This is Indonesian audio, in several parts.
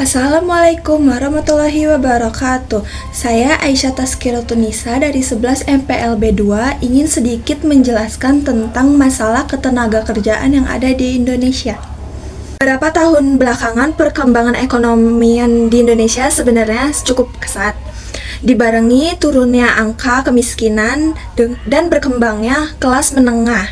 Assalamualaikum warahmatullahi wabarakatuh. Saya Aisyah Tazkiratunisa dari 11 MPLB 2 ingin sedikit menjelaskan tentang masalah ketenagakerjaan yang ada di Indonesia. Beberapa tahun belakangan perkembangan ekonomian di Indonesia sebenarnya cukup pesat, dibarengi turunnya angka kemiskinan dan berkembangnya kelas menengah.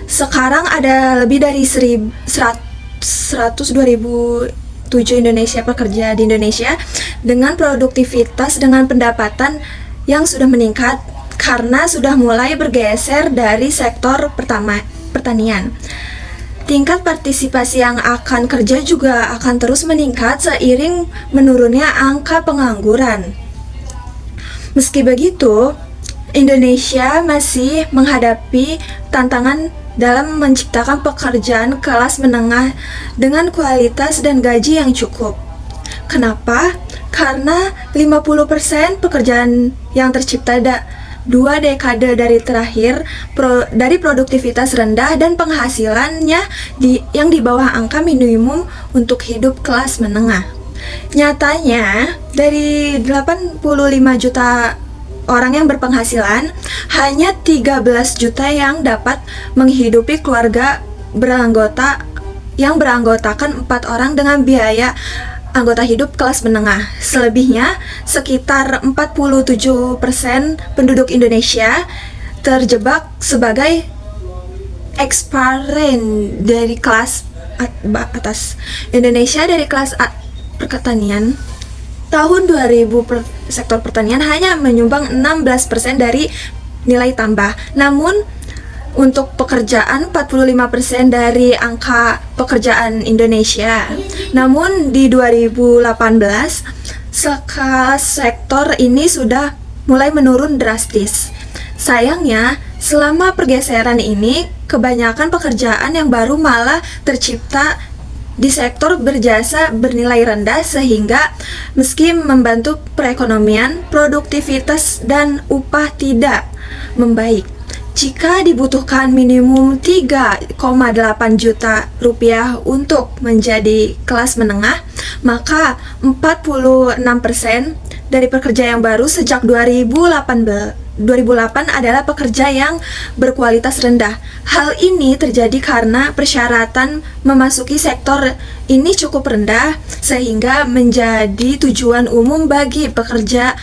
Sekarang ada lebih dari 102.007 Indonesia pekerja di Indonesia dengan produktivitas dengan pendapatan yang sudah meningkat karena sudah mulai bergeser dari sektor pertanian. Tingkat partisipasi yang akan kerja juga akan terus meningkat seiring menurunnya angka pengangguran. Meski begitu, Indonesia masih menghadapi tantangan dalam menciptakan pekerjaan kelas menengah dengan kualitas dan gaji yang cukup. Kenapa? Karena 50% pekerjaan yang tercipta dua dekade dari terakhir dari produktivitas rendah dan penghasilannya yang di bawah angka minimum untuk hidup kelas menengah. Nyatanya, dari 85 juta orang yang berpenghasilan, hanya 13 juta yang dapat menghidupi keluarga yang beranggotakan 4 orang dengan biaya anggota hidup kelas menengah. Selebihnya, sekitar 47% penduduk Indonesia terjebak sebagai ekspatriat dari kelas atas. Indonesia dari kelas pertanian tahun 2000 sektor pertanian hanya menyumbang 16% dari nilai tambah. Namun untuk pekerjaan 45% dari angka pekerjaan Indonesia. Namun di 2018 skala sektor ini sudah mulai menurun drastis. Sayangnya, selama pergeseran ini kebanyakan pekerjaan yang baru malah tercipta di sektor berjasa bernilai rendah sehingga meski membantu perekonomian, produktivitas dan upah tidak membaik. Jika dibutuhkan minimum 3,8 juta rupiah untuk menjadi kelas menengah, maka 46% dari pekerja yang baru sejak 2008 adalah pekerja yang berkualitas rendah. Hal ini terjadi karena persyaratan memasuki sektor ini cukup rendah sehingga menjadi tujuan umum bagi pekerja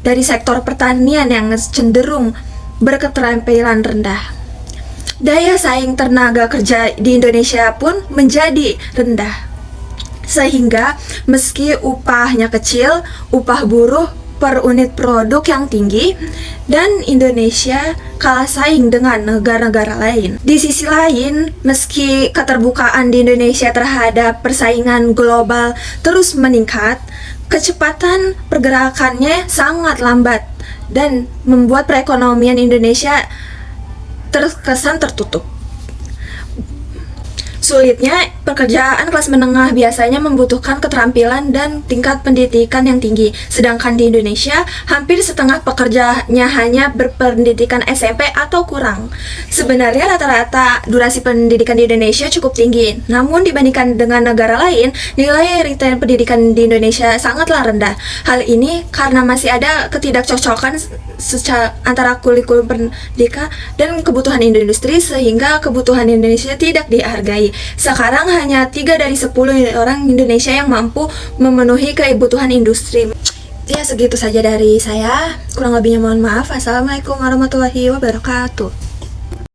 dari sektor pertanian yang cenderung berketerampilan rendah. Daya saing tenaga kerja di Indonesia pun menjadi rendah. Sehingga meski upahnya kecil, upah buruh per unit produk yang tinggi dan Indonesia kalah saing dengan negara-negara lain. Di sisi lain, meski keterbukaan di Indonesia terhadap persaingan global terus meningkat, kecepatan pergerakannya sangat lambat dan membuat perekonomian Indonesia terkesan tertutup. Sulitnya, pekerjaan kelas menengah biasanya membutuhkan keterampilan dan tingkat pendidikan yang tinggi. Sedangkan di Indonesia, hampir setengah pekerjanya hanya berpendidikan SMP atau kurang. Sebenarnya rata-rata durasi pendidikan di Indonesia cukup tinggi. Namun dibandingkan dengan negara lain, nilai return pendidikan di Indonesia sangatlah rendah. Hal ini karena masih ada ketidakcocokan antara kurikulum pendidikan dan kebutuhan industri sehingga kebutuhan Indonesia tidak dihargai. Sekarang hanya 3 dari 10 orang Indonesia yang mampu memenuhi kebutuhan industri. Ya, segitu saja dari saya. Kurang lebihnya mohon maaf. Assalamualaikum warahmatullahi wabarakatuh.